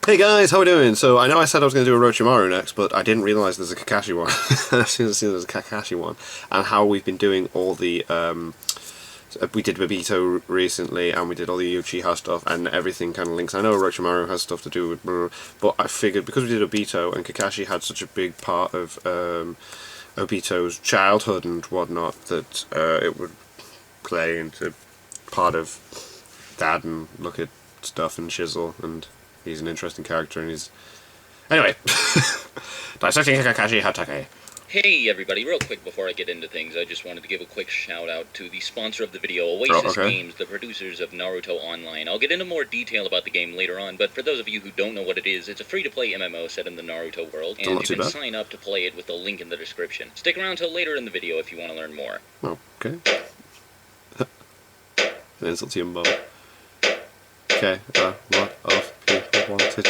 Hey guys, how we doing? So I know I said I was going to do a Orochimaru next, but I didn't realise there's a Kakashi one. As soon as I see there's a Kakashi one, and how we've been doing all the we did Babito recently, and we did all the Uchiha stuff, and everything kind of links. I know Orochimaru has stuff to do with, but I figured because we did Obito and Kakashi had such a big part of Obito's childhood and whatnot that it would play into part of that and look at stuff and chisel, and he's an interesting character, and he's... Anyway, Dissecting Kakashi Hatake. Hey everybody, real quick before I get into things, I just wanted to give a quick shout out to the sponsor of the video, Oasis Games, the producers of Naruto Online. I'll get into more detail about the game later on, but for those of you who don't know what it is, it's a free-to-play MMO set in the Naruto world, and you can sign up to play it with the link in the description. Stick around till later in the video if you want to learn more. Okay. An insult to your mum. Okay, what of people wanted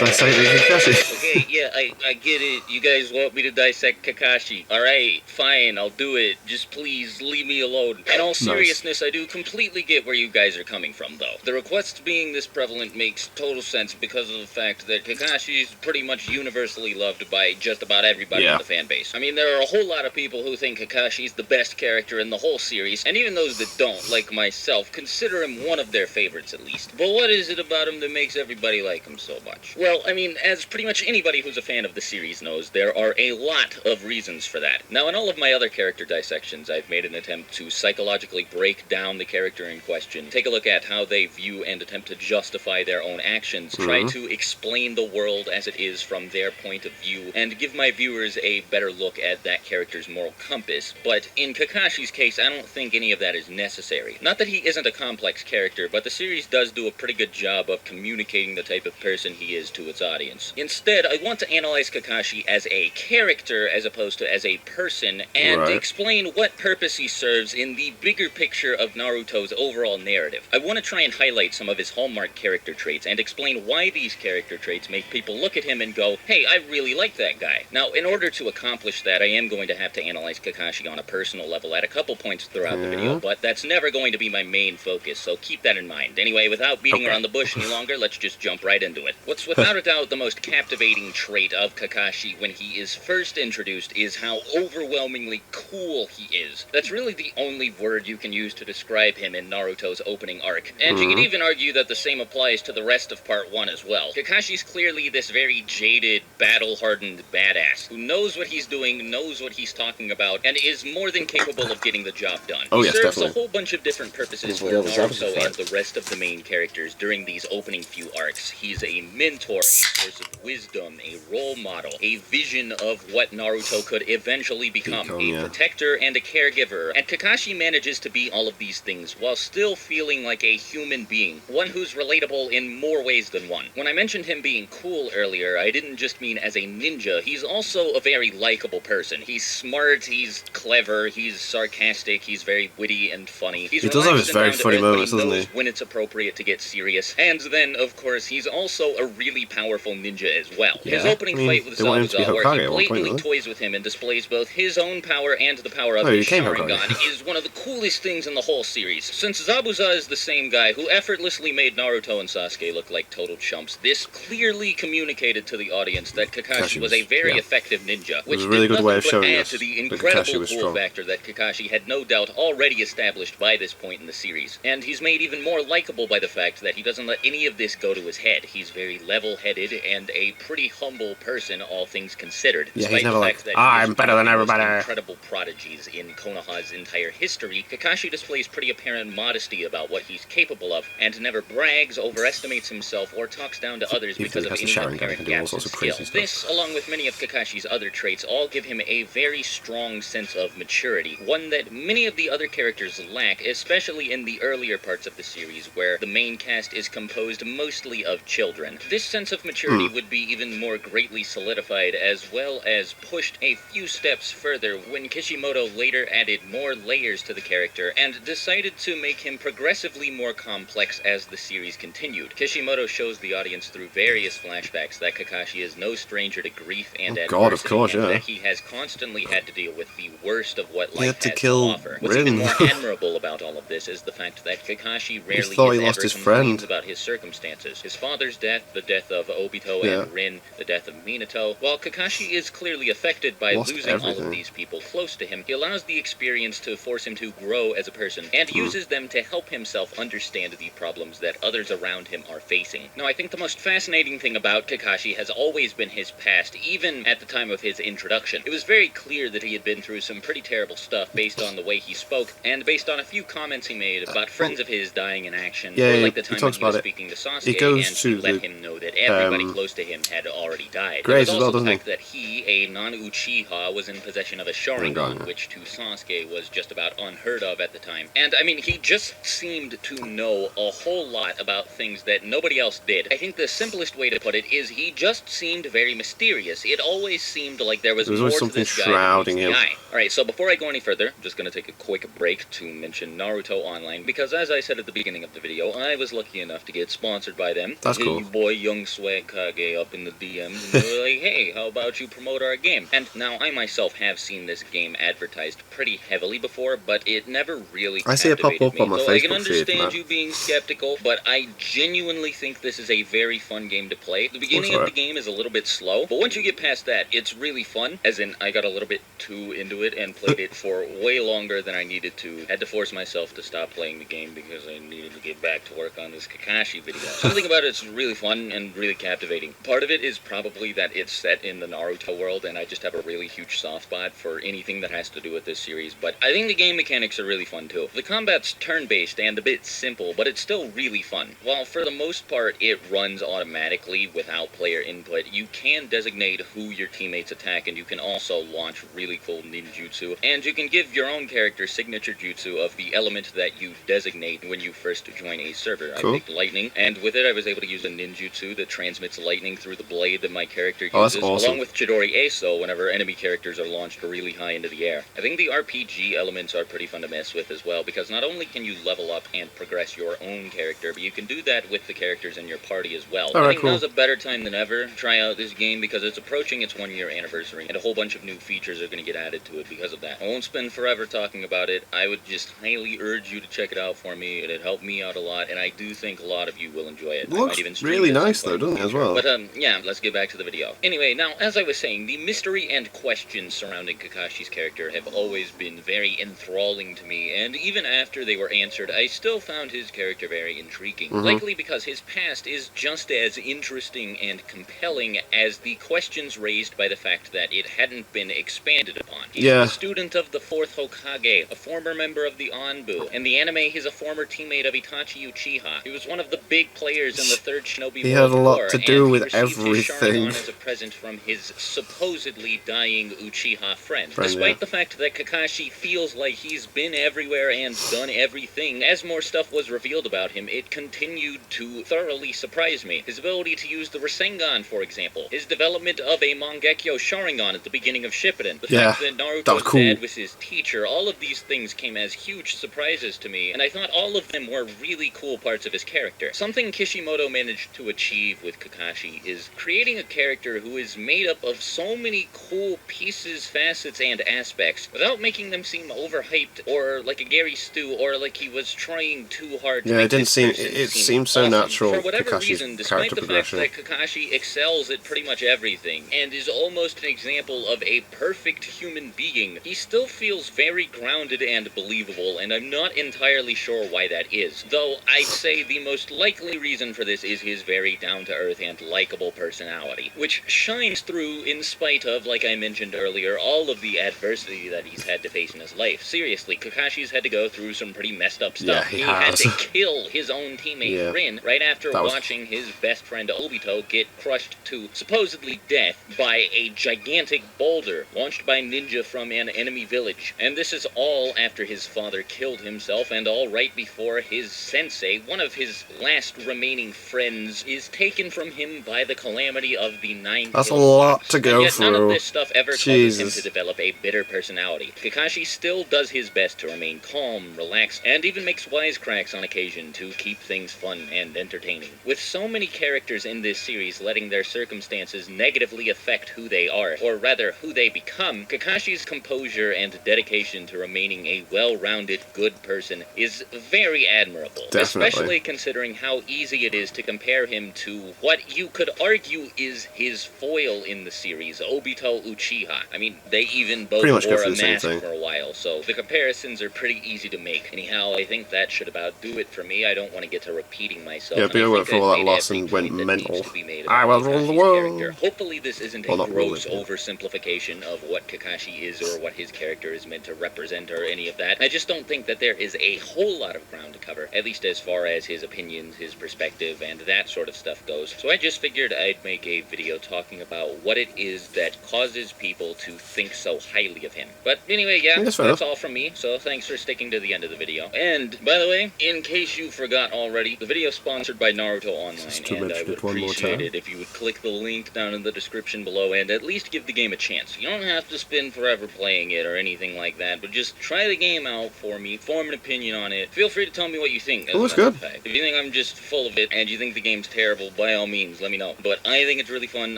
Dissecting Kakashi. Okay, yeah, I get it. You guys want me to dissect Kakashi. Alright, fine, I'll do it. Just please, leave me alone. In all seriousness, I do completely get where you guys are coming from, though. The request being this prevalent makes total sense because of the fact that Kakashi is pretty much universally loved by just about everybody in the fan base. I mean, there are a whole lot of people who think Kakashi's the best character in the whole series, and even those that don't, like myself, consider him one of their favorites at least. But what is it about him that makes everybody like him so much? Well, I mean, as pretty much anybody who's a fan of the series knows, there are a lot of reasons for that. Now, in all of my other character dissections, I've made an attempt to psychologically break down the character in question, take a look at how they view and attempt to justify their own actions, try to explain the world as it is from their point of view, and give my viewers a better look at that character's moral compass. But in Kakashi's case, I don't think any of that is necessary. Not that he isn't a complex character, but the series does do a pretty good job of communicating the type of person he is to its audience. Instead, I want to analyze Kakashi as a character as opposed to as a person, and explain what purpose he serves in the bigger picture of Naruto's overall narrative. I want to try and highlight some of his hallmark character traits, and explain why these character traits make people look at him and go, hey, I really like that guy. Now, in order to accomplish that, I am going to have to analyze Kakashi on a personal level at a couple points throughout the video, but that's never going to be my main focus, so keep that in mind. Anyway, without beating around the bush any longer, let's just jump right into it. What's without a doubt the most captivating trait of Kakashi when he is first introduced is how overwhelmingly cool he is. That's really the only word you can use to describe him in Naruto's opening arc, and you could even argue that the same applies to the rest of Part 1 as well. Kakashi's clearly this very jaded, battle-hardened badass who knows what he's doing, knows what he's talking about, and is more than capable of getting the job done. He serves a whole bunch of different purposes for Naruto and the rest of the main characters during these opening few arcs. He's a mentor, a source of wisdom, a role model, a vision of what Naruto could eventually become, a protector and a caregiver, and Kakashi manages to be all of these things while still feeling like a human being, one who's relatable in more ways than one. When I mentioned him being cool earlier, I didn't just mean as a ninja, he's also a very likable person. He's smart, he's clever, he's sarcastic, he's very witty and funny. He does have his very funny moments, doesn't he? When it's appropriate to get serious, and then, of course, he's also a really powerful ninja as well. His opening fight with Zabuza, where he blatantly toys with him and displays both his own power and the power of his Sharingan, is one of the coolest things in the whole series. Since Zabuza is the same guy who effortlessly made Naruto and Sasuke look like total chumps, this clearly communicated to the audience that Kakashi was a very effective ninja, which did nothing but add to the incredible cool factor that Kakashi had no doubt already established by this point in the series. And he's made even more likable by the fact that he doesn't let any of this go to his head. He's very level-headed and a pretty humble person, all things considered. Despite the fact that I'm better than everybody. Incredible prodigies in Konoha's entire history, Kakashi displays pretty apparent modesty about what he's capable of, and never brags, overestimates himself, or talks down to others because of any apparent gaps in skill. This, along with many of Kakashi's other traits, all give him a very strong sense of maturity, one that many of the other characters lack, especially in the earlier parts of the series, where the main cast is composed mostly of children. This sense sense of maturity would be even more greatly solidified, as well as pushed a few steps further when Kishimoto later added more layers to the character and decided to make him progressively more complex as the series continued. Kishimoto shows the audience through various flashbacks that Kakashi is no stranger to grief and adversity, and that he has constantly had to deal with the worst of what life has to offer. What's even more admirable about all of this is the fact that Kakashi rarely complains about his circumstances. His father's death, the death of Obito and Rin, the death of Minato. While Kakashi is clearly affected by losing all of these people close to him, he allows the experience to force him to grow as a person, and uses them to help himself understand the problems that others around him are facing. Now, I think the most fascinating thing about Kakashi has always been his past, even at the time of his introduction. It was very clear that he had been through some pretty terrible stuff based on the way he spoke, and based on a few comments he made about friends of his dying in action, or like the time when he was speaking to Sasuke, and to let him know that everybody close to him had already died. There was also the fact that he, a non-Uchiha, was in possession of a Sharingan, which to Sasuke was just about unheard of at the time. And, I mean, he just seemed to know a whole lot about things that nobody else did. I think the simplest way to put it is he just seemed very mysterious. It always seemed like there was more to this guy than meets the eye. Alright, so before I go any further, I'm just going to take a quick break to mention Naruto Online, because as I said at the beginning of the video, I was lucky enough to get sponsored by them. That's cool. Your boy, young Swagkage, up in the DMs, and they were like, hey, how about you promote our game? And now, I myself have seen this game advertised pretty heavily before, but it never really I see it pop up on my Facebook feed, I can understand you being skeptical, but I genuinely think this is a very fun game to play. The beginning of the game is a little bit slow, but once you get past that, it's really fun. As in, I got a little bit too into it and played it for way longer than I needed to. Had to force myself to stop playing the game because I needed to get back to work on this Kakashi video. Something about it's really fun and really captivating. Part of it is probably that it's set in the Naruto world, and I just have a really huge soft spot for anything that has to do with this series, but I think the game mechanics are really fun too. The combat's turn-based and a bit simple, but it's still really fun. While for the most part it runs automatically without player input, you can designate who your teammates attack, and you can also launch really cool ninjutsu, and you can give your own character signature jutsu of the element that you designate when you first join a server. I picked lightning, and with it I was able to use a ninjutsu that transmits lightning through the blade that my character uses, along with Chidori Aso whenever enemy characters are launched really high into the air. I think the RPG elements are pretty fun to mess with as well, because not only can you level up and progress your own character, but you can do that with the characters in your party as well. I think now's a better time than ever to try out this game, because it's approaching its 1-year anniversary, and a whole bunch of new features are going to get added to it because of that. I won't spend forever talking about it. I would just highly urge you to check it out for me. It'd help me out a lot, and I do think a lot of you will enjoy it. Looks really nice though, doesn't it, as well? But, yeah, let's get back to the video. Anyway, now, as I was saying, the mystery and questions surrounding Kakashi's character have always been very enthralling to me, and even after they were answered, I still found his character very intriguing. Likely because his past is just as interesting and compelling as the questions raised by the fact that it hadn't been expanded upon. He's a student of the 4th Hokage, a former member of the Anbu. In the anime, he's a former teammate of Itachi Uchiha. He was one of the big players in the 3rd Shinobi World War. He had a lot to do with everything. As a present from his supposedly dying Uchiha friend. Despite the fact that Kakashi feels like he's been everywhere and done everything, as more stuff was revealed about him, it continued to thoroughly surprise me. His ability to use the Rasengan, for example. His development of a Mangekyo Sharingan at the beginning of Shippuden. The fact that Naruto's dad was his teacher. All of these things came as huge surprises to me, and I thought all of them were really cool parts of his character. Something Kishimoto managed to achieve with Kakashi is creating a character who is made up of so many cool pieces, facets, and aspects without making them seem overhyped or like a Gary Stu or like he was trying too hard to make it seemed so natural. For whatever reason, despite the fact that Kakashi excels at pretty much everything and is almost an example of a perfect human being, he still feels very grounded and believable, and I'm not entirely sure why that is. Though I'd say the most likely reason for this is his very down-to-earth and likable personality, which shines through in spite of, like I mentioned earlier, all of the adversity that he's had to face in his life. Seriously, Kakashi's had to go through some pretty messed up stuff. He had to kill his own teammate Rin right after watching his best friend Obito get crushed to supposedly death by a gigantic boulder launched by ninja from an enemy village. And this is all after his father killed himself, and all right before his sensei, one of his last remaining friends, is taken taken from him by the calamity of the 9 That's a lot to go yet through. None of this stuff ever causes him Jesus. to develop a bitter personality. Kakashi still does his best to remain calm, relaxed, and even makes wisecracks on occasion to keep things fun and entertaining. With so many characters in this series letting their circumstances negatively affect who they are, or rather who they become, Kakashi's composure and dedication to remaining a well-rounded, good person is very admirable. Definitely. Especially considering how easy it is to compare him to what you could argue is his foil in the series, Obito Uchiha. I mean, they even both Pretty much go wore for a the same mask thing. for a while, so the comparisons are pretty easy to make. Anyhow, I think that should about do it for me. I don't want to get to repeating myself. Yeah, and Bino I went think through all I've that made loss every and went point that mental. needs to be made I about will rule the Kakashi's world. character. Hopefully this isn't Well, a not really, gross yeah. oversimplification of what Kakashi is or what his character is meant to represent or any of that. I just don't think that there is a whole lot of ground to cover, at least as far as his opinions, his perspective, and that sort of stuff goes. So I just figured I'd make a video talking about what it is that causes people to think so highly of him. But anyway, yeah, Yeah, that's that's fair all from me, so thanks for sticking to the end of the video. And, by the way, in case you forgot already, the video is sponsored by Naruto Online, Just to and I mention would it one more appreciate time. it if you would click the link down in the description below and at least give the game a chance. You don't have to spend forever playing it or anything like that, but just try the game out for me, form an opinion on it. Feel free to tell me what you think. as It a looks matter of good. fact. If you think I'm just full of it and you think the game's terrible, by all means, let me know. But I think it's really fun,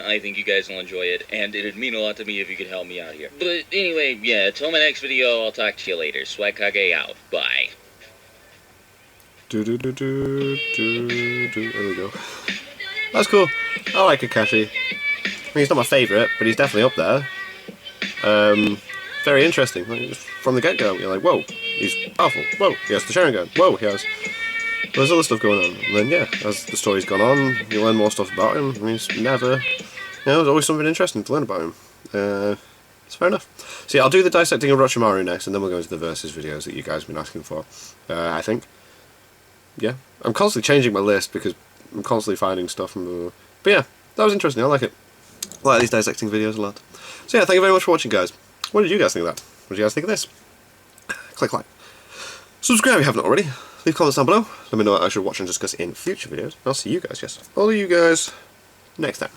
I think you guys will enjoy it, and it'd mean a lot to me if you could help me out here. But anyway, yeah, till my next video, I'll talk to you later. Swagkage out. Bye. Do do do do do do. There we go. That's cool. I like Kakashi. I mean, he's not my favourite, but he's definitely up there. Very interesting. Like, just from the get-go, you're like, whoa, he's powerful. Whoa, he has the Sharingan. Whoa, he has. There's other stuff going on. And then, yeah, as the story's gone on, you learn more stuff about him. And he's never, there's always something interesting to learn about him. It's fair enough. So yeah, I'll do the dissecting of Orochimaru next, and then we'll go into the versus videos that you guys have been asking for. I think. Yeah, I'm constantly changing my list because I'm constantly finding stuff. But yeah, that was interesting. I like it. I like these dissecting videos a lot. So yeah, thank you very much for watching, guys. What did you guys think of that? What did you guys think of this? Click like. Subscribe if you haven't already. Leave comments down below. Let me know what I should watch and discuss in future videos. I'll see you guys, yes. All of you guys next time.